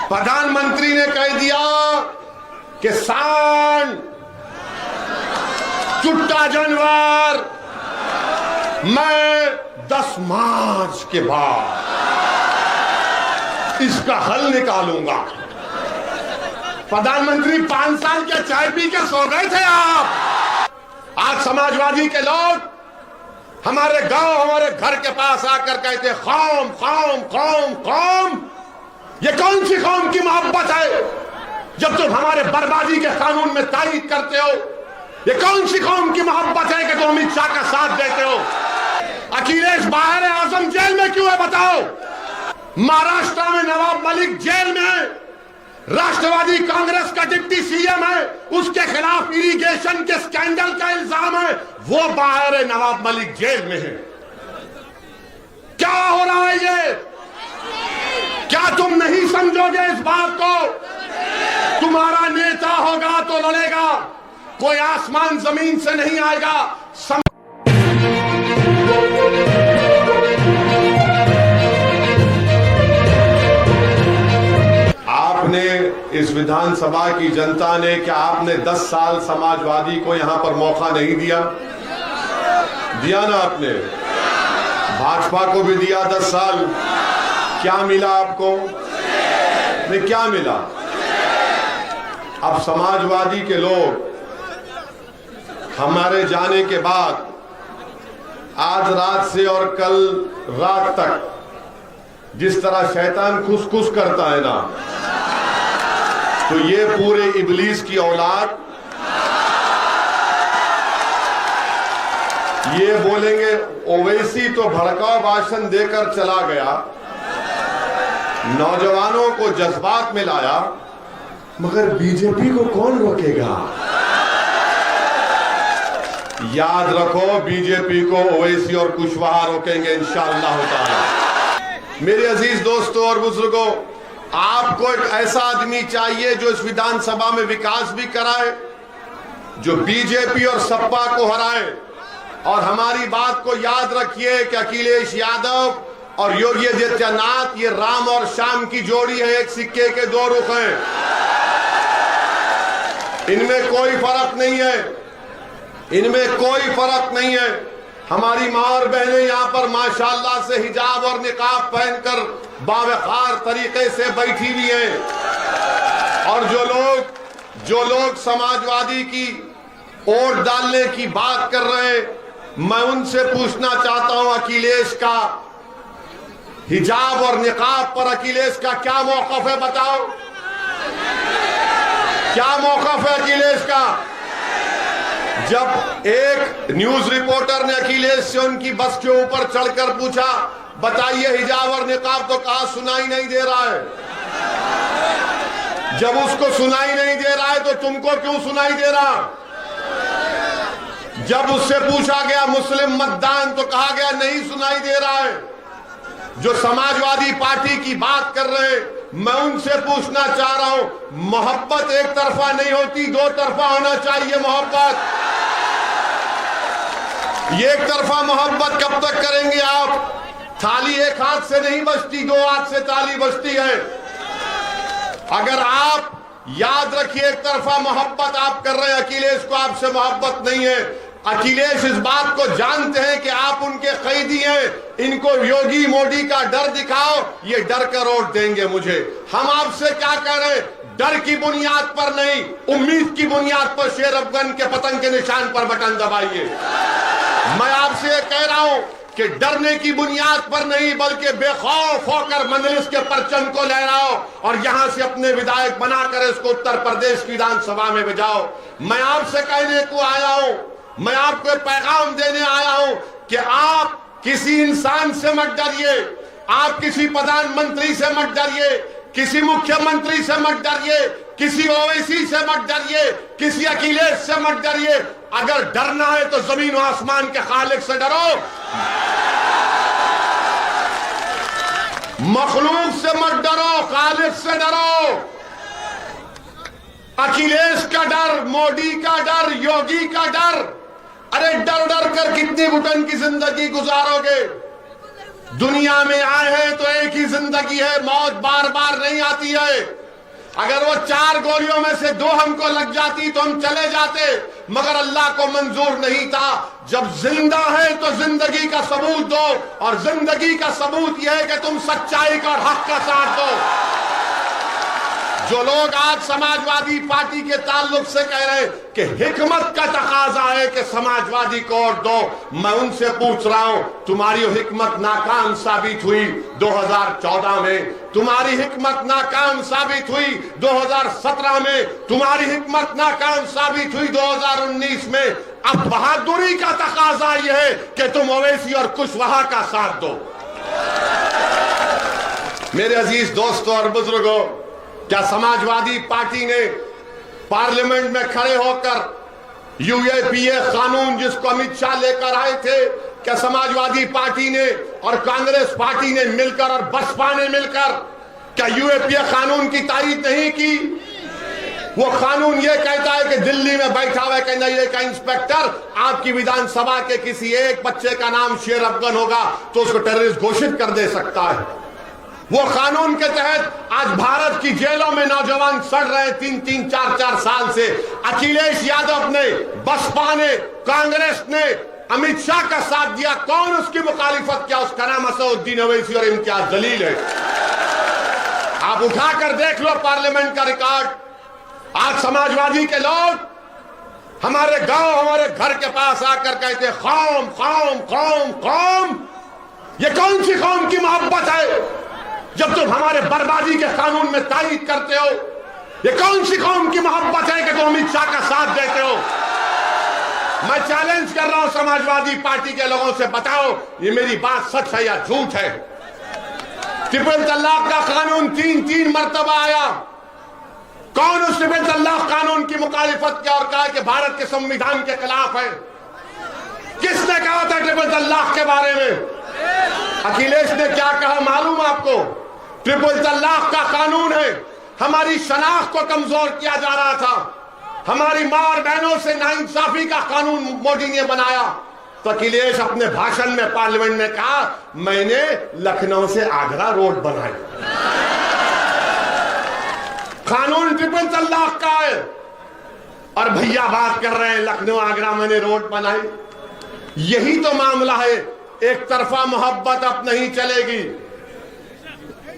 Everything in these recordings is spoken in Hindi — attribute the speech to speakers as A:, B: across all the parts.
A: प्रधानमंत्री ने कह दिया कि सांड, चुट्टा जानवर, मैं 10 मार्च के बाद इसका हल निकालूंगा। प्रधानमंत्री 5 साल के चाय पी के सो गए थे आप। आज समाजवादी के लोग हमारे गांव, हमारे घर के पास आकर कहते कौम कौम कौम कौम। ये कौन सी कौम की मोहब्बत है जब तुम हमारे बर्बादी के कानून में तारीफ करते हो? ये कौन सी कौम की मोहब्बत है कि तुम अमित शाह का साथ देते हो? अखिलेश बाहर है, आजम जेल में क्यों है बताओ? महाराष्ट्र में नवाब मलिक जेल में है, राष्ट्रवादी कांग्रेस का डिप्टी सीएम है, उसके खिलाफ इरिगेशन के स्कैंडल का इल्जाम है, वो बाहर है, नवाब मलिक जेल में है। क्या हो रहा है ये? क्या तुम नहीं समझोगे इस बात को? तुम्हारा नेता होगा तो लड़ेगा, कोई आसमान जमीन से नहीं आएगा। आपने इस विधानसभा की जनता ने, क्या आपने 10 साल समाजवादी को यहां पर मौका नहीं दिया? दिया ना आपने? भाजपा को भी दिया 10 साल। क्या मिला आपको? नहीं, क्या मिला? अब समाजवादी के लोग हमारे जाने के बाद आज रात से और कल रात तक जिस तरह शैतान खुसखुस करता है ना, तो ये पूरे इब्लीस की औलाद ये बोलेंगे ओवैसी तो भड़काऊ भाषण देकर चला गया, नौजवानों को जज्बात में लाया, मगर बीजेपी को कौन रोकेगा? याद रखो, बीजेपी को ओवैसी और कुशवाहा रोकेंगे इंशाअल्लाह ताला। मेरे अजीज दोस्तों और बुजुर्गों, आपको एक ऐसा आदमी चाहिए जो इस विधानसभा में विकास भी कराए, जो बीजेपी और सपा को हराए। और हमारी बात को याद रखिए कि अखिलेश यादव और योगी आदित्यनाथ ये राम और श्याम की जोड़ी है, एक सिक्के के 2 रुख हैं, इनमें कोई फर्क नहीं है, इनमें कोई फर्क नहीं है। हमारी माँ और बहनें यहाँ पर माशाल्लाह से हिजाब और निकाब पहनकर बावकार तरीके से बैठी हुई हैं। और जो लोग समाजवादी की वोट डालने की बात कर रहे हैं, मैं उनसे पूछना चाहता हूं, अखिलेश का हिजाब और निकाब पर अखिलेश का क्या मौकफ है बताओ? क्या मौकफ है अखिलेश का? जब एक न्यूज रिपोर्टर ने अखिलेश से उनकी बस के ऊपर चढ़कर पूछा, बताइए हिजाब और निकाब, तो कहा सुनाई नहीं दे रहा है। जब उसको सुनाई नहीं दे रहा है तो तुमको क्यों सुनाई दे रहा? जब उससे पूछा गया मुस्लिम मतदान तो कहा गया नहीं सुनाई दे रहा है। जो समाजवादी पार्टी की बात कर रहे हैं, मैं उनसे पूछना चाह रहा हूं, मोहब्बत एक तरफा नहीं होती, 2 तरफा होना चाहिए मोहब्बत। ये एक तरफा मोहब्बत कब तक करेंगे आप? थाली एक हाथ से नहीं बजती, 2 हाथ से ताली बजती है। अगर आप याद रखिए, एक तरफा मोहब्बत आप कर रहे हैं, अखिलेश को आपसे मोहब्बत नहीं है। अखिलेश इस बात को जानते हैं कि आप उनके कैदी हैं, इनको योगी मोदी का डर दिखाओ, ये डर कर वोट देंगे मुझे। हम आपसे क्या कह रहे हैं? डर की बुनियाद पर नहीं, उम्मीद की बुनियाद पर शेर अफगान के पतंग के निशान पर बटन दबाइए। मैं आपसे ये कह रहा हूं कि डरने की बुनियाद पर नहीं, बल्कि बेखौफ होकर मजलिस के परचम को लहराओ और यहां से अपने विधायक बनाकर इसको उत्तर प्रदेश की विधानसभा में भेजाओ। मैं आपसे कहने को आया हूं, मैं आपको पैगाम देने आया हूं कि आप किसी इंसान से मत डरिए, आप किसी प्रधानमंत्री से मत डरिए, किसी मुख्यमंत्री से मत डरिए, किसी ओवैसी से मत डरिए, किसी अखिलेश से मत डरिए। अगर डरना है तो जमीन और आसमान के खालिक से डरो, मखलूक से मत डरो, खालिक से डरो। अखिलेश का डर, मोदी का डर, योगी का डर, अरे डर डर कर कितनी घुटन की जिंदगी गुजारोगे? दुनिया में आए हैं तो एक ही जिंदगी है, मौत बार बार नहीं आती है। अगर वो 4 गोलियों में से 2 हमको लग जाती तो हम चले जाते, मगर अल्लाह को मंजूर नहीं था। जब जिंदा है तो जिंदगी का सबूत दो, और जिंदगी का सबूत यह है कि तुम सच्चाई का और हक का साथ दो। जो लोग आज समाजवादी पार्टी के ताल्लुक से कह रहे हैं कि हिकमत का तकाजा है कि समाजवादी को वोट दो, मैं उनसे पूछ रहा हूं, तुम्हारी हिकमत नाकाम साबित हुई 2014 में, तुम्हारी हिकमत नाकाम साबित हुई 2017 में, तुम्हारी हिकमत नाकाम साबित हुई 2019 में। अब बहादुरी का तकाजा यह है कि तुम ओवैसी और कुशवाहा का साथ दो। मेरे अजीज दोस्तों और बुजुर्गों, क्या समाजवादी पार्टी ने पार्लियामेंट में खड़े होकर यूएपीए कानून जिसको अमित शाह लेकर आए थे, क्या समाजवादी पार्टी ने और कांग्रेस पार्टी ने मिलकर और बसपा ने मिलकर क्या यूएपीए कानून की तारीफ नहीं की? वो कानून ये कहता है कि दिल्ली में बैठा हुआ एनआईए का इंस्पेक्टर आपकी विधानसभा के किसी एक बच्चे का नाम शेर अफगन होगा तो उसको टेररिस्ट घोषित कर दे सकता है। वो कानून के तहत आज भारत की जेलों में नौजवान सड़ रहे 3-3, 4-4 साल से। अखिलेश यादव ने, बसपा ने, कांग्रेस ने अमित शाह का साथ दिया, कौन उसकी मुखालिफत किया? उसका नाम असदुद्दीन ओवैसी और इम्तियाज जलील है। आप उठाकर देख लो पार्लियामेंट का रिकॉर्ड। आज समाजवादी के लोग हमारे गांव, हमारे घर के पास आकर कहते कौम कौम कौम कौम। ये कौन सी कौम की मोहब्बत है जब तुम हमारे बर्बादी के कानून में तारीफ करते हो? ये कौन सी कौम की मोहब्बत है कि तुम अमित शाह का साथ देते हो? मैं चैलेंज कर रहा हूं समाजवादी पार्टी के लोगों से, बताओ ये मेरी बात सच है या झूठ है? ट्रिपल तलाक का कानून 3 मरतबा आया, कौन उस ट्रिपल तलाक कानून की मुखालिफत किया और कहा कि भारत के संविधान के खिलाफ है? किसने कहा था ट्रिपल तलाक के बारे में? अखिलेश ने क्या कहा मालूम आपको? ट्रिपल तलाक का कानून है, हमारी शनाख्त को कमजोर किया जा रहा था, हमारी मां और बहनों से नाइंसाफी का कानून मोदी ने बनाया। तो अखिलेश अपने भाषण में पार्लियामेंट में कहा मैंने लखनऊ से आगरा रोड बनाई। कानून ट्रिपल तलाक का है और भैया बात कर रहे हैं लखनऊ आगरा मैंने रोड बनाई। यही तो मामला है। एक तरफा मोहब्बत अब नहीं चलेगी,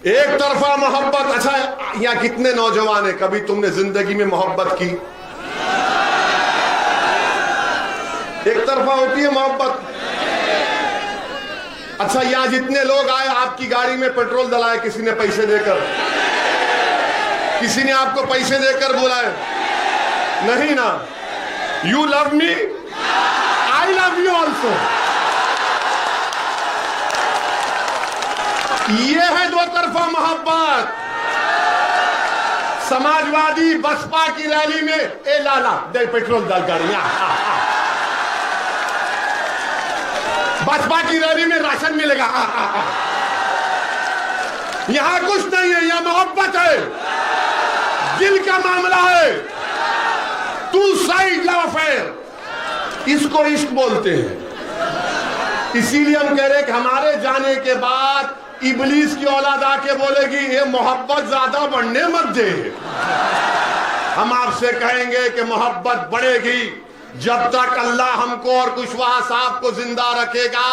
A: एक तरफा मोहब्बत। अच्छा, यहां कितने नौजवान है, कभी तुमने जिंदगी में मोहब्बत की? एक तरफा होती है मोहब्बत। अच्छा, यहां जितने लोग आए आपकी गाड़ी में पेट्रोल डलाया किसी ने पैसे देकर? किसी ने आपको पैसे देकर बुलाए? नहीं ना। You love me, I love you also. ये है दो तरफा मोहब्बत। समाजवादी बसपा की रैली में ए लाला दे पेट्रोल डाल गाड़ियां, बसपा की रैली में राशन मिलेगा। यहां कुछ नहीं है, यहां मोहब्बत है, दिल का मामला है। टू साइड लव अफेयर, इसको इश्क बोलते हैं। इसीलिए हम कह रहे हैं कि हमारे जाने के बाद इबलीस की औलाद आके बोलेगी ये मोहब्बत ज्यादा बढ़ने मत दे। हम आपसे कहेंगे कि मोहब्बत बढ़ेगी जब तक अल्लाह हमको और कुशवाहा साहब को जिंदा रखेगा।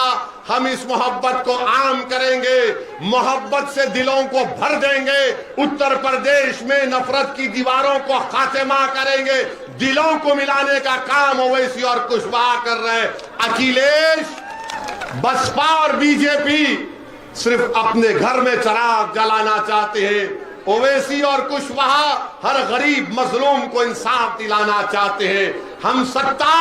A: हम इस मोहब्बत को आम करेंगे, मोहब्बत से दिलों को भर देंगे। उत्तर प्रदेश में नफरत की दीवारों को खात्मा करेंगे, दिलों को मिलाने का काम ओवैसी और कुशवाहा कर रहे हैं। अखिलेश, बसपा और बीजेपी सिर्फ अपने घर में चिराग जलाना चाहते हैं। ओवैसी और कुशवाहा हर गरीब मजलूम को इंसाफ दिलाना चाहते हैं। हम सत्ता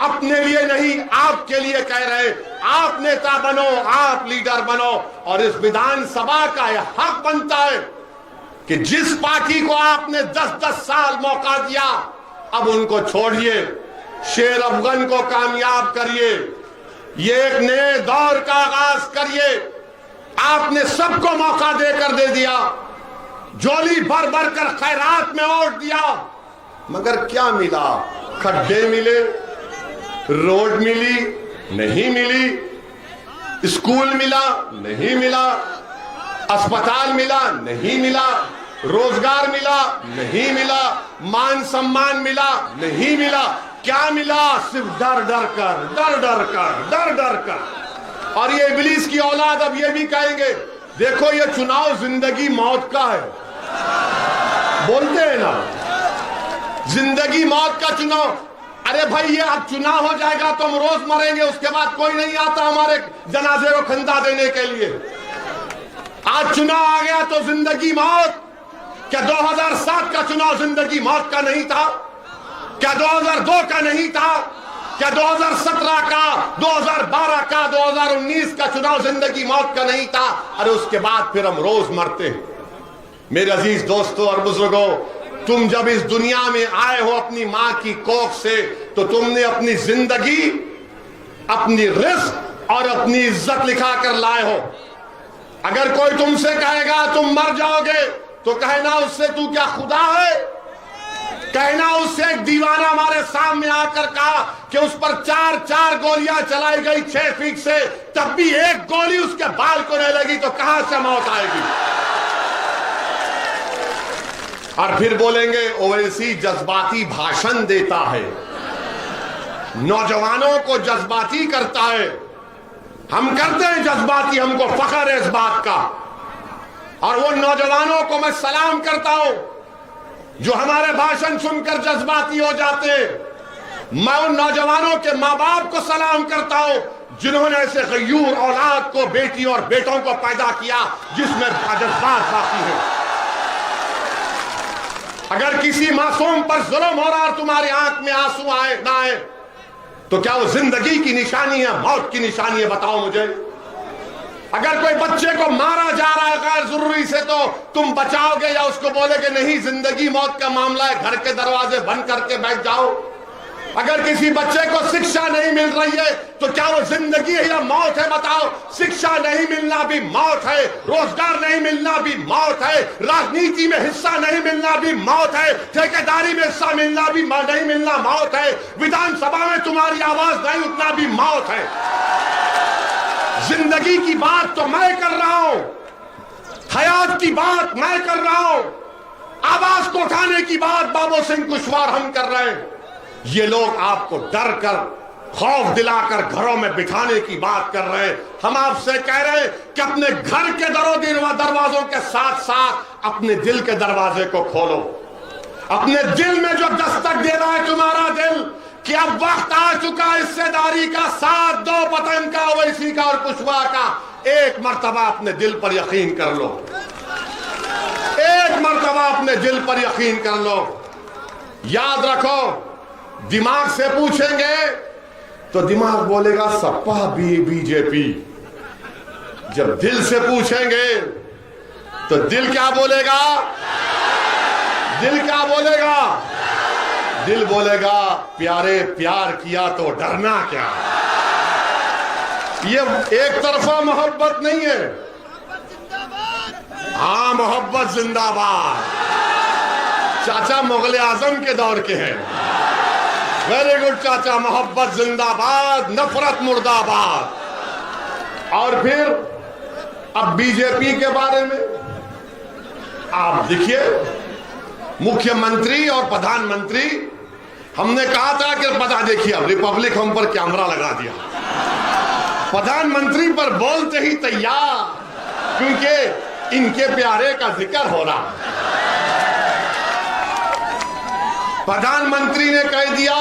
A: अपने लिए नहीं आपके लिए कह रहे हैं। आप नेता बनो, आप लीडर बनो, और इस विधानसभा का यह हक बनता है कि जिस पार्टी को आपने 10-10 साल मौका दिया अब उनको छोड़िए, शेर अफगन को कामयाब करिए, ये एक नए दौर का आगाज करिए। आपने सबको मौका देकर दे दिया, झोली भर भर कर खैरात में वोट दिया, मगर क्या मिला? खड्डे मिले, रोड मिली नहीं मिली। स्कूल मिला नहीं मिला, अस्पताल मिला नहीं मिला, रोजगार मिला नहीं मिला, मान सम्मान मिला नहीं मिला। क्या मिला? सिर्फ डर डर कर, डर डर कर, डर डर कर। और ये इब्लीस की औलाद अब ये भी कहेंगे, देखो ये चुनाव जिंदगी मौत का है। बोलते हैं ना, जिंदगी मौत का चुनाव। अरे भाई ये अब चुनाव हो जाएगा तो हम रोज मरेंगे, उसके बाद कोई नहीं आता हमारे जनाजे को खंदा देने के लिए। आज चुनाव आ गया तो जिंदगी मौत। क्या 2007 का चुनाव जिंदगी मौत का नहीं था? क्या 2002 का नहीं था? क्या 2017 का, 2012 का, 2019 का चुनाव जिंदगी मौत का नहीं था? अरे उसके बाद फिर हम रोज मरते हैं। मेरे अजीज दोस्तों और बुजुर्गों, तुम जब इस दुनिया में आए हो अपनी मां की कोख से, तो तुमने अपनी जिंदगी, अपनी रिस्क और अपनी इज्जत लिखा कर लाए हो। अगर कोई तुमसे कहेगा तुम मर जाओगे, तो कहना उससे तू क्या खुदा है? कहना उससे एक दीवाना हमारे सामने आकर कहा कि उस पर 4 गोलियां चलाई गई 6 फीट से, तब भी एक गोली उसके बाल को नहीं लगी, तो कहां से मौत आएगी? और फिर बोलेंगे ओवैसी जज्बाती भाषण देता है, नौजवानों को जज्बाती करता है। हम करते हैं जज्बाती, हमको फख्र है इस बात का। और वो नौजवानों को मैं सलाम करता हूं जो हमारे भाषण सुनकर जज्बाती हो जाते हैं। मैं उन नौजवानों के मां बाप को सलाम करता हूं जिन्होंने ऐसे गयूर औलाद को, बेटी और बेटों को पैदा किया जिसमें जज्बात बाकी है। अगर किसी मासूम पर जुल्म हो रहा और तुम्हारी आंख में आंसू आए ना आए, तो क्या वो जिंदगी की निशानी है, मौत की निशानी है? बताओ मुझे। अगर कोई बच्चे को मारा जा रहा है गैर जरूरी से, तो तुम बचाओगे या उसको बोलोगे नहीं जिंदगी मौत का मामला है, घर के दरवाजे बंद करके बैठ जाओ? अगर किसी बच्चे को शिक्षा नहीं मिल रही है, तो क्या वो जिंदगी है या मौत है? बताओ। शिक्षा नहीं मिलना भी मौत है, रोजगार नहीं मिलना भी मौत है, राजनीति में हिस्सा नहीं मिलना भी मौत है, ठेकेदारी में हिस्सा मिलना भी नहीं मिलना मौत है, विधानसभा में तुम्हारी आवाज नहीं उठना भी मौत है। जिंदगी की बात तो मैं कर रहा हूं, हयात की बात मैं कर रहा हूं, आवाज को उठाने की बात बाबू सिंह कुशवाहा हम कर रहे हैं। ये लोग आपको डर कर, खौफ दिलाकर घरों में बिठाने की बात कर रहे हैं। हम आपसे कह रहे हैं कि अपने घर के दरवाजों के साथ साथ अपने दिल के दरवाजे को खोलो। अपने दिल में जो दस्तक दे रहा है तुम्हारा दिल, कि अब वक्त आ चुका हिस्सेदारी का, साथ दो पतन का, ओवैसी का और कुशवाहा का। एक मर्तबा अपने दिल पर यकीन कर लो, एक मर्तबा अपने दिल पर यकीन कर लो। याद रखो, दिमाग से पूछेंगे तो दिमाग बोलेगा सपा बीजेपी। जब दिल से पूछेंगे तो दिल क्या बोलेगा? दिल क्या बोलेगा? दिल बोलेगा प्यारे प्यार किया तो डरना क्या। ये एक तरफा मोहब्बत नहीं है। हाँ, मोहब्बत जिंदाबाद। चाचा मुगल आजम के दौर के हैं। वेरी गुड चाचा, मोहब्बत जिंदाबाद, नफरत मुर्दाबाद। और फिर अब बीजेपी के बारे में आप देखिए, मुख्यमंत्री और प्रधानमंत्री, हमने कहा था कि पता देखिए अब रिपब्लिक हम पर कैमरा लगा दिया, प्रधानमंत्री पर बोलते ही तैयार, क्योंकि इनके प्यारे का जिक्र हो रहा। प्रधानमंत्री ने कह दिया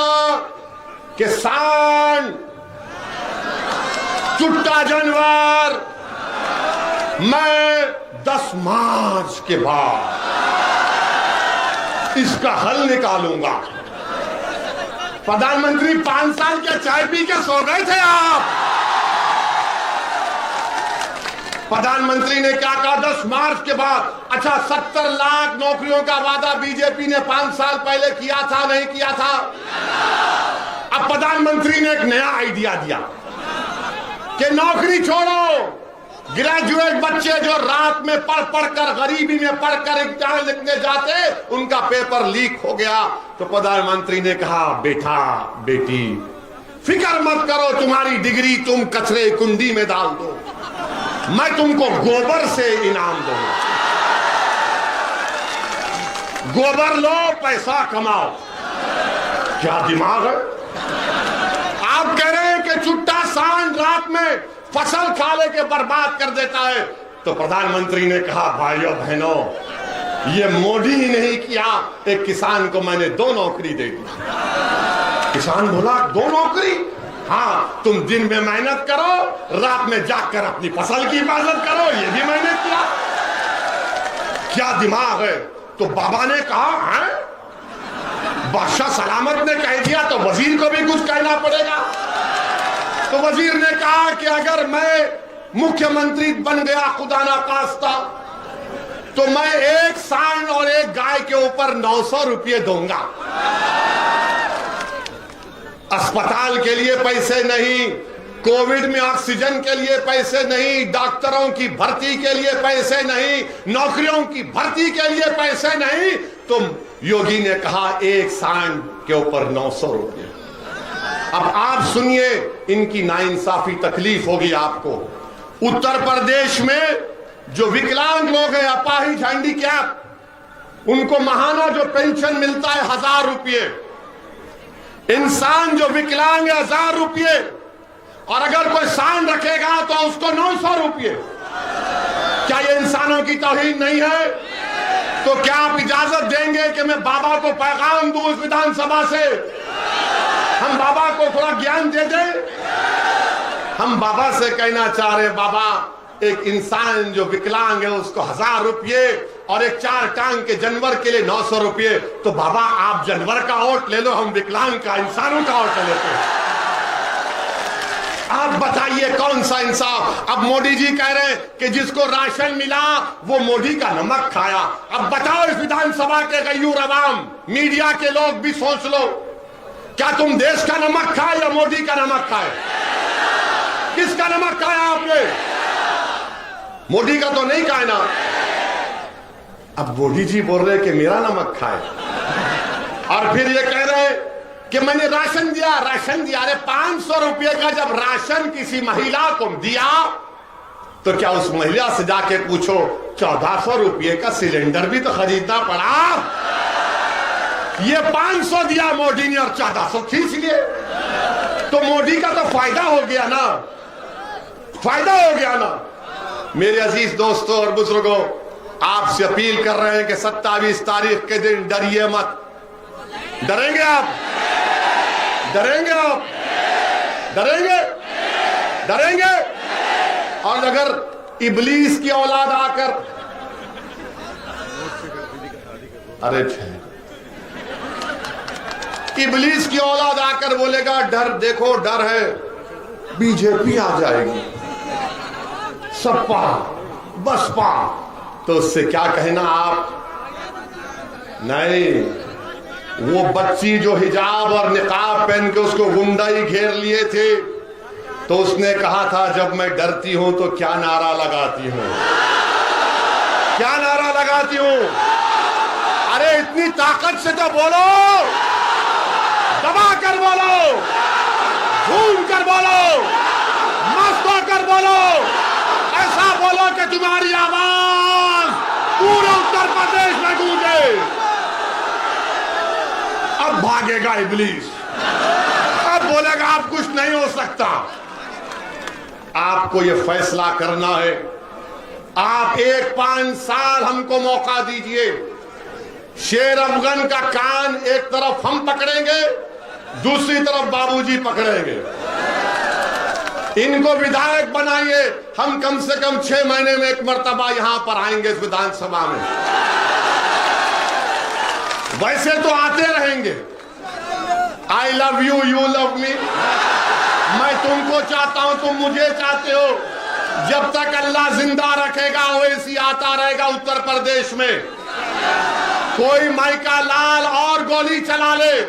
A: कि सांड, चुट्टा जानवर, मैं 10 मार्च के बाद इसका हल निकालूंगा। प्रधानमंत्री 5 साल के चाय पी के सो गए थे आप। प्रधानमंत्री ने क्या कहा 10 मार्च के बाद? अच्छा, 70 लाख नौकरियों का वादा बीजेपी ने 5 साल पहले किया था, नहीं किया था? अब प्रधानमंत्री ने एक नया आइडिया दिया कि नौकरी छोड़ो, ग्रेजुएट बच्चे जो रात में पढ़ कर, गरीबी में पढ़कर इम्तिहान लिखने जाते, उनका पेपर लीक हो गया। तो प्रधानमंत्री ने कहा बेटा बेटी फिक्र मत करो, तुम्हारी डिग्री तुम कचरे कुंडी में डाल दो। मैं तुमको गोबर से इनाम दूंगा। गोबर लो, पैसा कमाओ। क्या दिमाग है? आप कह रहे हैं कि चुट्टा सांड रात में फसल खा लेके बर्बाद कर देता है। तो प्रधानमंत्री ने कहा, भाइयों बहनों, ये मोदी ही नहीं किया, एक किसान को मैंने 2 नौकरी दे दी। किसान बोला, 2 नौकरी? हाँ, तुम दिन में मेहनत करो, रात में जाकर अपनी फसल की हिफाजत करो। ये भी मैंने किया। क्या दिमाग है? तो बाबा ने कहा, है बादशाह सलामत ने कह दिया तो वजीर को भी कुछ कहना पड़ेगा। तो वजीर ने कहा कि अगर मैं मुख्यमंत्री बन गया खुदा ना खास्ता, तो मैं एक सांड और एक गाय के ऊपर 900 रुपये दूंगा। अस्पताल के लिए पैसे नहीं, कोविड में ऑक्सीजन के लिए पैसे नहीं, डॉक्टरों की भर्ती के लिए पैसे नहीं, नौकरियों की भर्ती के लिए पैसे नहीं। तो योगी ने कहा, एक सांड के ऊपर 900 रुपये। अब आप सुनिए, इनकी नाइंसाफी तकलीफ होगी आपको। उत्तर प्रदेश में जो विकलांग लोग हैं, अपाहिज, हैंडीकैप, उनको महाना जो पेंशन मिलता है 1000 रुपये। इंसान जो विकलांग है 1000 रुपये, और अगर कोई सांड रखेगा तो उसको 900 रुपये। क्या ये इंसानों की तौहीन नहीं है? तो क्या आप इजाजत देंगे कि मैं बाबा को पैगाम दूं इस विधानसभा से, हम बाबा को थोड़ा ज्ञान दे दें? हम बाबा से कहना चाह रहे, बाबा, एक इंसान जो विकलांग है उसको 1000 रुपये और एक 4 टांग के जानवर के लिए 900 रुपये। तो बाबा, आप जानवर का वोट ले लो, हम विकलांग का, इंसानों का वोट लेते हैं। आप बताइए कौन सा इंसाफ? अब मोदी जी कह रहे हैं कि जिसको राशन मिला वो मोदी का नमक खाया। अब बताओ इस विधानसभा के गयूर अवाम, मीडिया के लोग भी सोच लो, क्या तुम देश का नमक खाए या मोदी का नमक खाए? किसका नमक खाया आपने? मोदी का तो नहीं खाए ना। अब मोदी जी बोल रहे कि मेरा नमक खाए, और फिर ये कह रहे कि मैंने राशन दिया, राशन दिया। अरे 500 रुपये का जब राशन किसी महिला को दिया, तो क्या उस महिला से जाके पूछो 1400 रुपये का सिलेंडर भी तो खरीदना पड़ा? ये 500 दिया मोदी ने और 1400 खींच लिए। तो मोदी का तो फायदा हो गया ना, फायदा हो गया ना। मेरे अजीज दोस्तों और बुजुर्गों, आपसे अपील कर रहे हैं कि 27 तारीख के दिन डरिए मत। डरेंगे आप? डरेंगे आप? डरेंगे? डरेंगे? और अगर इबलीस की औलाद आकर, अरे इबलीस की औलाद आकर बोलेगा डर, देखो डर है, बीजेपी आ जाएगी, सपा, बसपा, तो उससे क्या कहना आप? नहीं, वो बच्ची जो हिजाब और निकाब पहन के उसको गुंडा ही घेर लिए थे, तो उसने कहा था जब मैं डरती हूं तो क्या नारा लगाती हूं, क्या नारा लगाती हूं? अरे इतनी ताकत से तो बोलो, दबा कर बोलो, झूम कर बोलो, मस्त होकर बोलो, ऐसा बोलो कि तुम्हारी आवाज पूरे उत्तर प्रदेश में गूंजे। अब भागेगा इब्लीस, अब बोलेगा अब कुछ नहीं हो सकता। आपको यह फैसला करना है। आप 1-5 साल हमको मौका दीजिए। शेर अफगन का कान एक तरफ हम पकड़ेंगे, दूसरी तरफ बाबूजी पकड़ेंगे। इनको विधायक बनाइए, हम कम से कम 6 महीने में 1 मर्तबा यहां पर आएंगे इस विधानसभा में। वैसे तो आते रहेंगे। I love you, you love me. मैं तुमको चाहता हूं, तुम मुझे चाहते हो। जब तक अल्लाह जिंदा रखेगा वैसी आता रहेगा उत्तर प्रदेश में। कोई माइका लाल और गोली चला ले,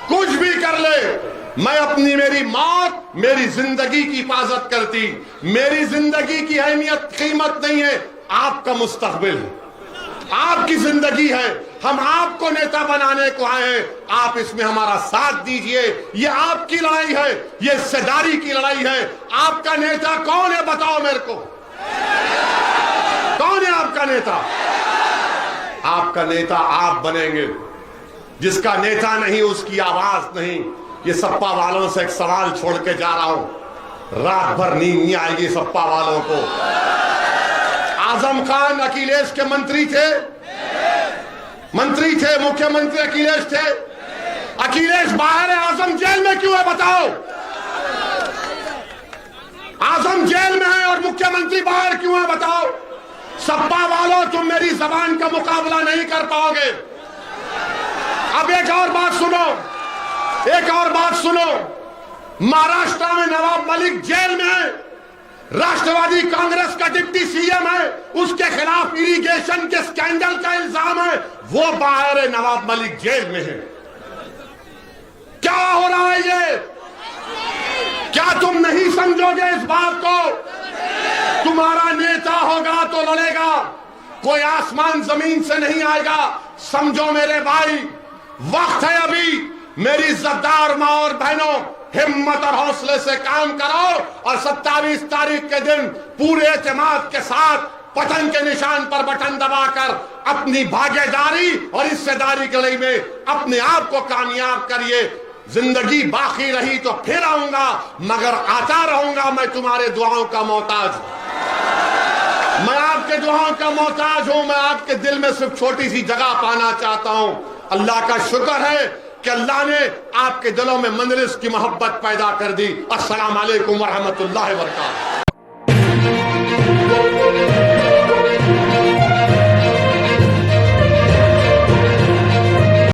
A: कुछ भी कर ले, मैं अपनी मेरी मौत मेरी जिंदगी की हिफाजत करती। मेरी जिंदगी की अहमियत कीमत नहीं है, आपका मुस्तकबिल है, आपकी जिंदगी है। हम आपको नेता बनाने को आए हैं, आप इसमें हमारा साथ दीजिए। ये आपकी लड़ाई है, ये हिस्सेदारी की लड़ाई है। आपका नेता कौन है बताओ मेरे को। कौन है आपका नेता? आपका नेता आप बनेंगे। जिसका नेता नहीं उसकी आवाज नहीं। ये सपा वालों से एक सवाल छोड़ के जा रहा हूं, रात भर नींद नहीं आएगी सपा वालों को। आजम खान अखिलेश के मंत्री थे, मुख्यमंत्री अखिलेश थे। अखिलेश बाहर है, आजम जेल में क्यों है बताओ? आजम जेल में है और मुख्यमंत्री बाहर क्यों है बताओ? सपा वालों तुम मेरी जबान का मुकाबला नहीं कर पाओगे। अब एक और बात सुनो, महाराष्ट्र में नवाब मलिक जेल में है, राष्ट्रवादी कांग्रेस का डिप्टी सीएम है, उसके खिलाफ इरिगेशन के स्कैंडल का इल्जाम है, वो बाहर है, नवाब मलिक जेल में है। क्या हो रहा है ये? क्या तुम नहीं समझोगे इस बात को? तुम्हारा नेता होगा तो लड़ेगा, कोई आसमान जमीन से नहीं आएगा। समझो मेरे भाई, वक्त है अभी। मेरी इज्जतदार मां और बहनों, हिम्मत और हौसले से काम करो और 27 तारीख के दिन पूरे एतमाद के साथ पतन के निशान पर बटन दबाकर अपनी भागीदारी और हिस्सेदारी के लिए में अपने आप को कामयाब करिए। जिंदगी बाकी रही तो फिर आऊंगा, मगर आता रहूंगा। मैं तुम्हारे दुआओं का मोहताज, मैं आपके दुआओं का मोहताज हूं। मैं आपके दिल में सिर्फ छोटी सी जगह पाना चाहता हूं। अल्लाह का शुक्र है कि अल्लाह ने आपके दिलों में मंजलिस की मोहब्बत पैदा कर दी। अस्सलाम वालेकुम व रहमतुल्लाहि व बरकातहू।